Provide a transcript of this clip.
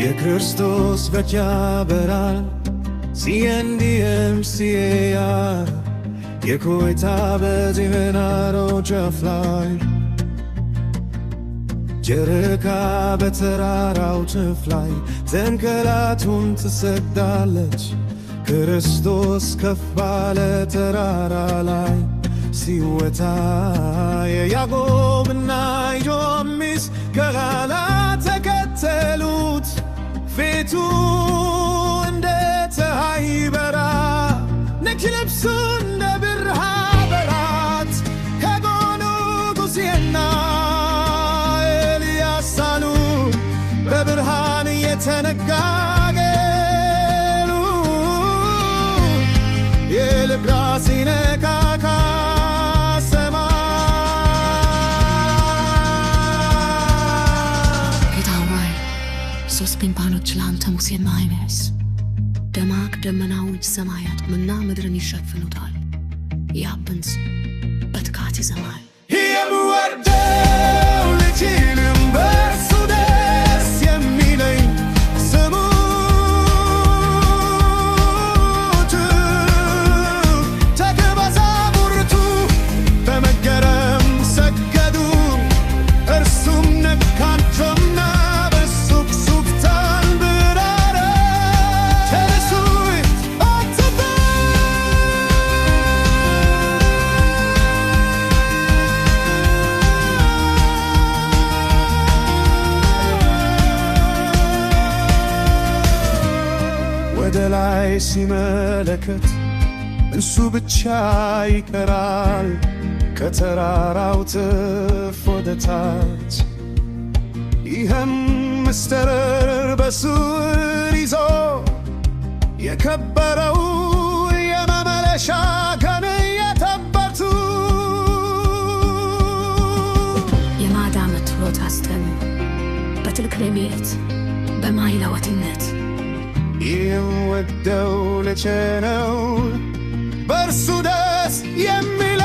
የክርስቶስ በጃ በራል ሲየንዲየም ሲያ የኮይታ በዚመናሮ ጀፍላይ ጀረካ በተራራው ጭፍ ላይ ተንከላቱን ትሰግዳለች። ክርስቶስ ከፍ ባለ ተራራ ላይ ሲወጣ የያዕቆብና የዮሐንስ ሚስት ከኋላ ተከተሉት። ፊቱ እንደ ፀሐይ በራ፣ ነጭ ልብሱ እንደ ብርሃን በራት። ከጎኑ ሙሴና ኤልያስ አሉ በብርሃን እየተነጋገሩ። የልብ ራስ ሲነካካ ሶስት ድንኳኖች ለአንተ ሙሴና ኤልያስ፣ ደማቅ ደመናዎች ሰማያት ምና ምድርን ይሸፍኑታል። የአብን ስም በትጋት ይዘማል። የምወደው ልጅንም በእርሱ ደስ የሚለኝ ስሙት። ደቀመዛሙርቱ በመገረም ሰገዱ። እርሱም ነካቸውና ወደ ላይ ሲመለከት እሱ ብቻ ይቀራል። ከተራራው ጥፍ ወደ ታች ይህም ምስጢር በስውር ይዞ የከበረው የመመለሻ ቀን የተበርቱ የማዳመጥ ችሎታ አስተም በትልቅ ለሚት በማይለወጥነት ይህም ወደው ልጄ ነው በእርሱ ደስ የሚል